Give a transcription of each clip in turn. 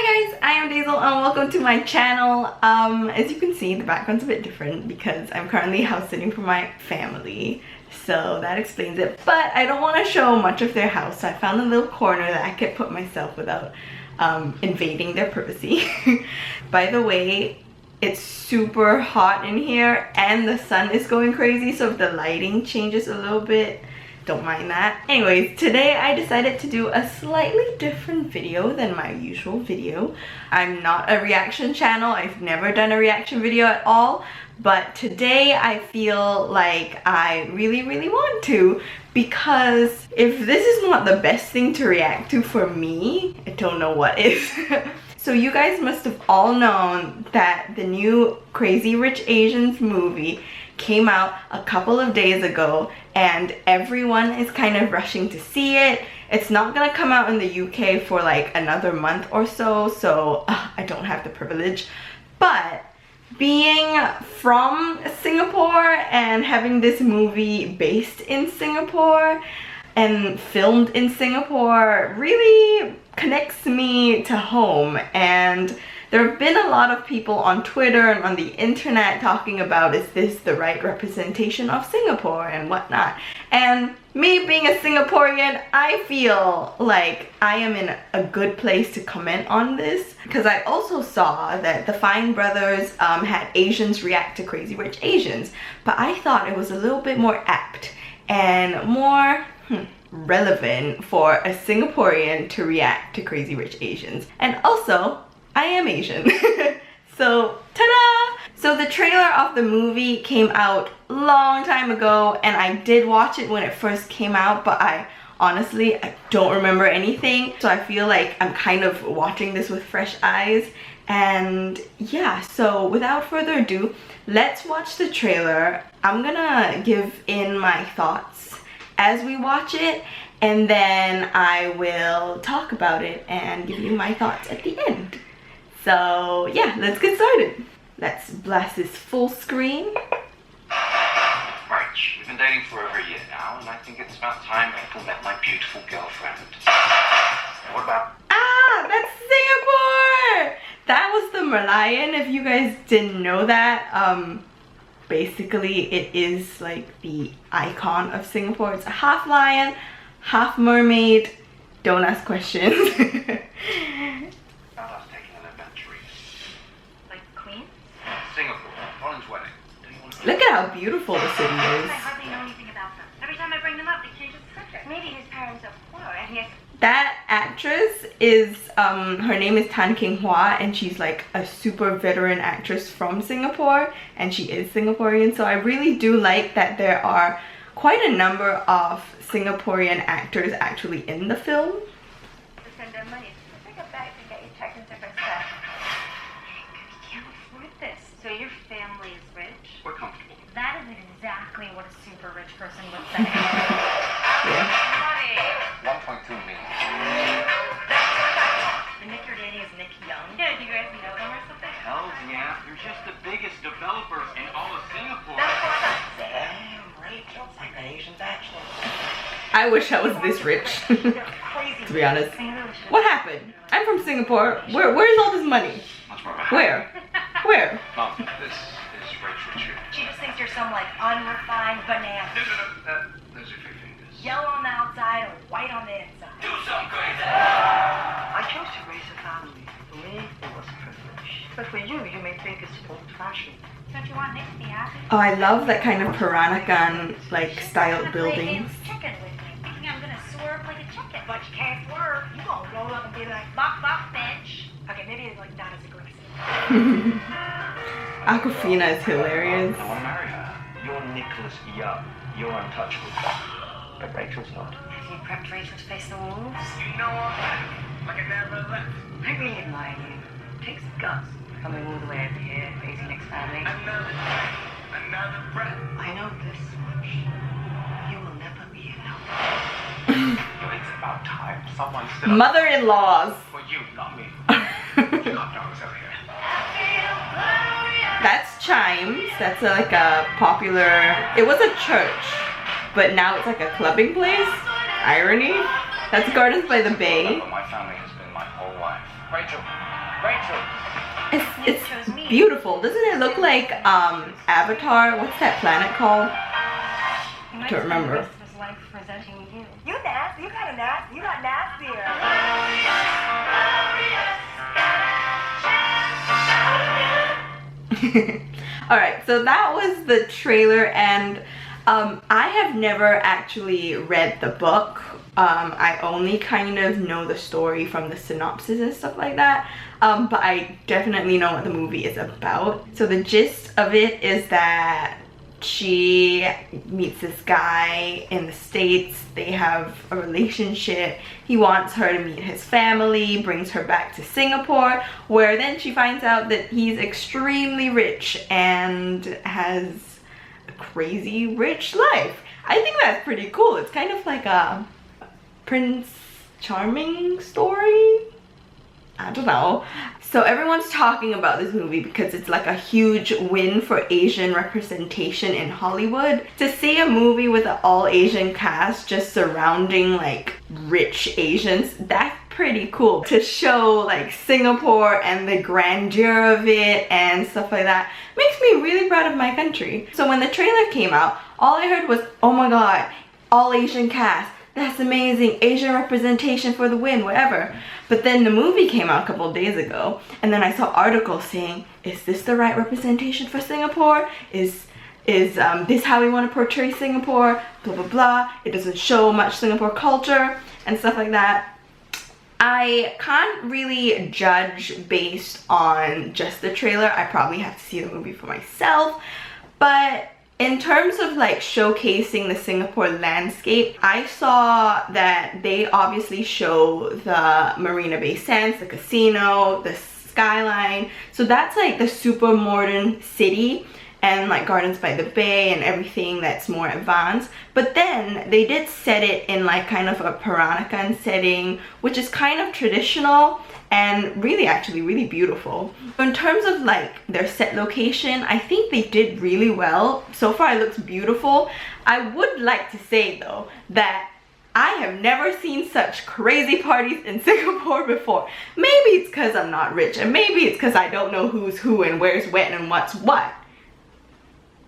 Hi guys, I am Dazel and welcome to my channel. As you can see, the background's a bit different because I'm currently house sitting for my family, so that explains it. But I don't want to show much of their house, so I found a little corner that I could put myself without invading their privacy. By the way, it's super hot in here and the sun is going crazy, so if the lighting changes a little bit, don't mind that. Anyways, today I decided to do a slightly different video than my usual video. I'm not a reaction channel. I've never done a reaction video at all, but today I feel like I really want to, because if this is not the best thing to react to for me, I don't know what is. So you guys must have all known that the new Crazy Rich Asians movie came out a couple of days ago and everyone is kind of rushing to see it. It's not gonna come out in the UK for like another month or so, so I don't have the privilege. But being from Singapore and having this movie based in Singapore and filmed in Singapore really connects me to home, and there have been a lot of people on Twitter and on the internet talking about, is this the right representation of Singapore and whatnot. And me being a Singaporean, I feel like I am in a good place to comment on this, because I also saw that the Fine Brothers had Asians react to Crazy Rich Asians, but I thought it was a little bit more apt and more relevant for a Singaporean to react to Crazy Rich Asians. And also, I am Asian. So, ta-da! So the trailer of the movie came out a long time ago and I did watch it when it first came out, but I don't remember anything. So I feel like I'm kind of watching this with fresh eyes. And yeah, so without further ado, let's watch the trailer. I'm gonna give in my thoughts as we watch it, and then I will talk about it and give you my thoughts at the end. So yeah, let's get started. Let's blast this full screen. March, we've been dating for over a year now, and I think it's about time April met my beautiful girlfriend. What about? Ah, that's Singapore! That was the Merlion, if you guys didn't know that. Basically, it is like the icon of Singapore. It's a half lion, half mermaid. Don't ask questions. Singapore, Colin's wedding. Look at how beautiful the city is. I hardly know anything about them. Every time I bring them up, they change the subject. Maybe his parents are poor and he has... That actress is, her name is Tan King Hwa, and she's like a super veteran actress from Singapore, and she is Singaporean. So I really do like that there are quite a number of Singaporean actors actually in the film. To send them money. Let's take a bag to get you checked and different stuff. You can't afford this. So your family is rich? We're comfortable. That is exactly what a super rich person would say. Yeah. 1.2 million. The Nick you're dating is Nick Young. Yeah, do you guys know them or something? Hell yeah, they're just the biggest developers in all of Singapore. That's what I'm saying. Damn, Rachel, it's like an Asian bachelor. I wish I was this rich. They're crazy. To be honest. What happened? I'm from Singapore. Where's all this money? Much more of a Where? Where? Mom, this is Rachel Chu. She just thinks you're some like unrefined banana. No. Those are three fingers. Yellow on the outside or white on the inside. Do something crazy! I chose to raise a family. For me, it was a privilege. But for you, you may think it's old-fashioned. Don't you want Nick to be happy? Oh, I love that kind of Peranakan like styled buildings. Chicken with me. Thinking I'm gonna swerve like a chicken. But you can't swerve. You gonna roll up and be like, bop bop bitch. Okay, maybe it's like not as aggressive. Aquafina is hilarious. I want to marry her. You're Nicholas Young. You're untouchable. But Rachel's not. Have you prepped Rachel to face the wolves? You know I'm back. Like I never left. I really admire you. It takes guts coming all the way over here, raising Nick's family. Another breath. I know this much. You will never be enough. It's about time someone stood up Mother-in-laws. for you, not me. You hot dogs over here. That's Chimes. That's like a popular... It was a church, but now it's like a clubbing place. Irony. That's Gardens by the Bay. My family has been my whole life. Rachel. Rachel. It's beautiful. Doesn't it look like Avatar? What's that planet called? He might Don't spend the remember. rest of his life presenting you. You nasty. You kind of nasty. You got nastier. Alright, so that was the trailer, and I have never actually read the book. I only kind of know the story from the synopsis and stuff like that, but I definitely know what the movie is about. So the gist of it is that she meets this guy in the States. They have a relationship. He wants her to meet his family, brings her back to Singapore, where then she finds out that he's extremely rich and has a crazy rich life. I think that's pretty cool. It's kind of like a Prince Charming story. I don't know. So everyone's talking about this movie because it's like a huge win for Asian representation in Hollywood. To see a movie with an all Asian cast just surrounding like rich Asians, that's pretty cool. To show like Singapore and the grandeur of it and stuff like that makes me really proud of my country. So when the trailer came out, all I heard was, oh my god, all Asian cast. That's amazing, Asian representation for the win, whatever. But then the movie came out a couple of days ago, and then I saw articles saying, is this the right representation for Singapore? Is this how we want to portray Singapore? Blah blah blah. It doesn't show much Singapore culture and stuff like that. I can't really judge based on just the trailer. I probably have to see the movie for myself. But in terms of like showcasing the Singapore landscape, I saw that they obviously show the Marina Bay Sands, the casino, the skyline. So that's like the super modern city, and like Gardens by the Bay and everything that's more advanced. But then they did set it in like kind of a Peranakan setting, which is kind of traditional and really actually really beautiful. In terms of like their set location, I think they did really well. So far it looks beautiful. I would like to say though that I have never seen such crazy parties in Singapore before. Maybe it's because I'm not rich, and maybe it's because I don't know who's who and where's when and what's what.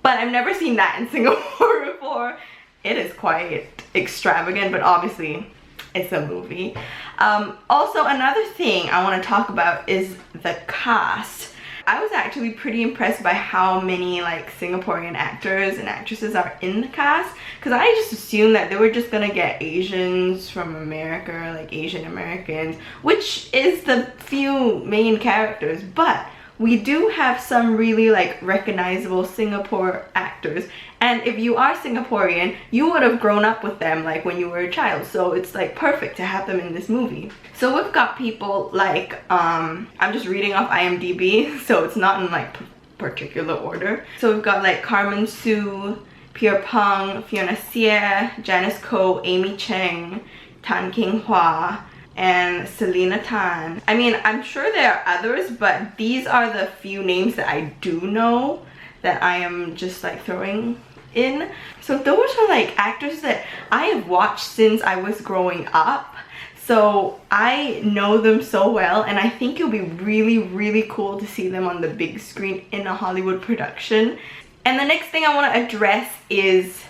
But I've never seen that in Singapore before. It is quite extravagant, but obviously it's a movie. Also, another thing I want to talk about is the cast. I was actually pretty impressed by how many like Singaporean actors and actresses are in the cast, because I just assumed that they were just gonna get Asians from America, like Asian Americans, which is the few main characters, but we do have some really like recognizable Singapore actors, and if you are Singaporean, you would have grown up with them like when you were a child, so it's like perfect to have them in this movie. So we've got people like I'm just reading off IMDb, so it's not in like particular order. So we've got like Carmen Sue, Pierre Pung, Fiona Xie, Janice Koh, Amy Cheng, Tan King Hua, and Selena Tan. I mean, I'm sure there are others, but these are the few names that I do know that I am just like throwing in. So those are like actors that I have watched since I was growing up. So I know them so well, and I think it'll be really, really cool to see them on the big screen in a Hollywood production. And the next thing I want to address is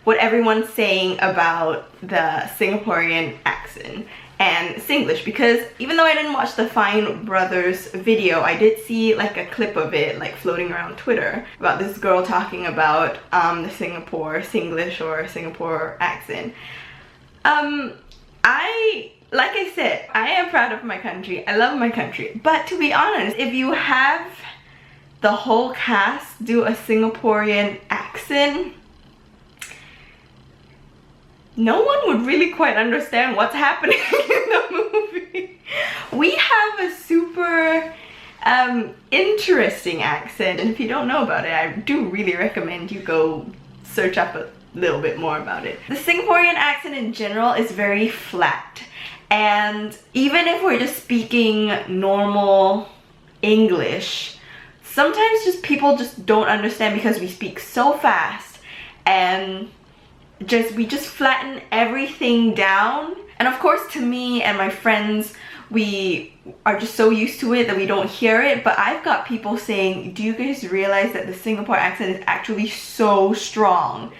what everyone's saying about the Singaporean accent and Singlish, because even though I didn't watch the Fine Brothers video, I did see like a clip of it like floating around Twitter about this girl talking about the Singapore Singlish or Singapore accent. Like I said, I am proud of my country. I love my country. But to be honest, if you have the whole cast do a Singaporean accent, no one would really quite understand what's happening in the movie. We have a super interesting accent, and if you don't know about it, I do really recommend you go search up a little bit more about it. The Singaporean accent in general is very flat, and even if we're just speaking normal English, sometimes just people just don't understand because we speak so fast, and we just flatten everything down. And of course, to me and my friends, we are just so used to it that we don't hear it. But I've got people saying, do you guys realize that the Singapore accent is actually so strong?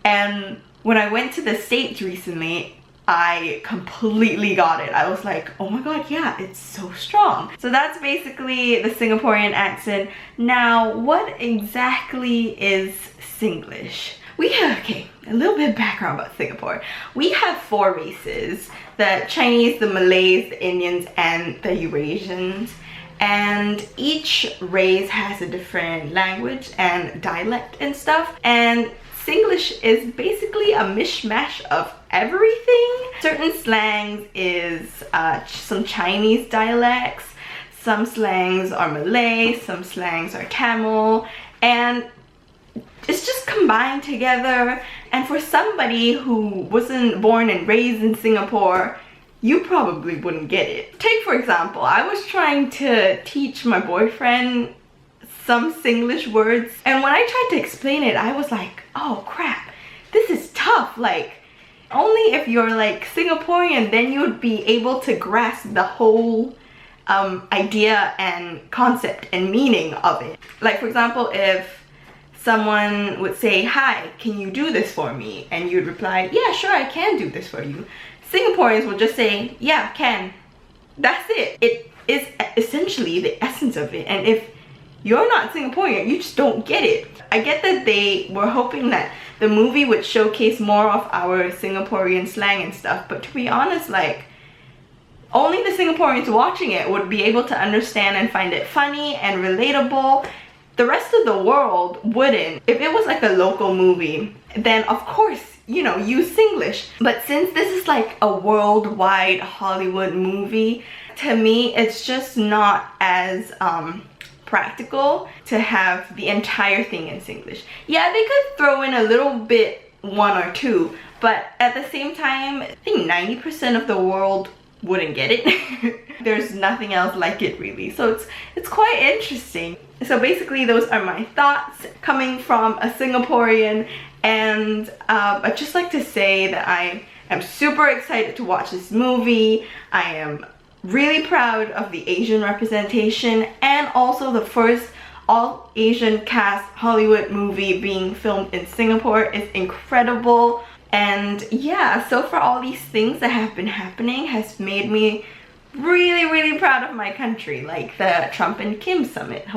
And when I went to the States recently, I completely got it. I was like, oh my god, yeah, it's so strong. So that's basically the Singaporean accent. Now, what exactly is Singlish? We have, okay, a little bit of background about Singapore. We have 4 races: the Chinese, the Malays, the Indians, and the Eurasians. And each race has a different language and dialect and stuff. And Singlish is basically a mishmash of everything. Certain slangs is some Chinese dialects, some slangs are Malay, some slangs are Tamil, and it's just combined together. And for somebody who wasn't born and raised in Singapore, you probably wouldn't get it. Take for example, I was trying to teach my boyfriend some Singlish words, and when I tried to explain it, I was like, oh crap, this is tough. Like, only if you're like Singaporean, then you'd be able to grasp the whole idea and concept and meaning of it. Like for example, if someone would say, hi, can you do this for me? And you'd reply, yeah, sure, I can do this for you. Singaporeans will just say, yeah, can. That's it. It is essentially the essence of it. And if you're not Singaporean, you just don't get it. I get that they were hoping that the movie would showcase more of our Singaporean slang and stuff, but to be honest, like, only the Singaporeans watching it would be able to understand and find it funny and relatable. The rest of the world wouldn't. If it was like a local movie, then of course, you know, use Singlish. But since this is like a worldwide Hollywood movie, to me, it's just not as practical to have the entire thing in Singlish. Yeah, they could throw in a little bit, 1 or 2, but at the same time, I think 90% of the world wouldn't get it. There's nothing else like it really, so it's quite interesting. So basically those are my thoughts coming from a Singaporean, and I'd just like to say that I am super excited to watch this movie. I am really proud of the Asian representation, and also the first all Asian cast Hollywood movie being filmed in Singapore is incredible. And yeah, so far all these things that have been happening has made me really proud of my country, like the Trump and Kim summit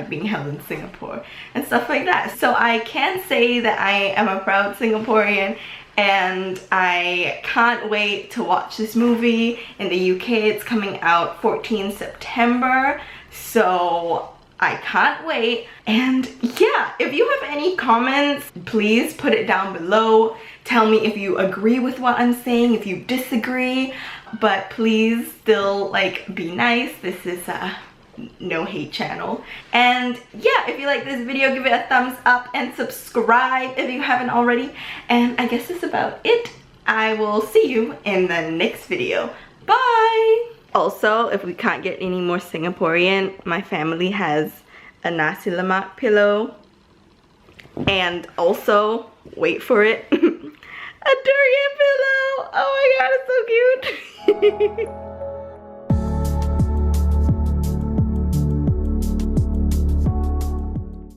being held in Singapore and stuff like that. So I can say that I am a proud Singaporean, and I can't wait to watch this movie. In the UK, it's coming out 14 September, so I can't wait. And yeah, if you have any comments, please put it down below. Tell me if you agree with what I'm saying, if you disagree, but please still like be nice. This is a no hate channel. And yeah, if you like this video, give it a thumbs up and subscribe if you haven't already. And I guess that's about it. I will see you in the next video. Bye! Also, if we can't get any more Singaporean, my family has a nasi lemak pillow, and also, wait for it, a durian pillow. Oh my god, it's so cute.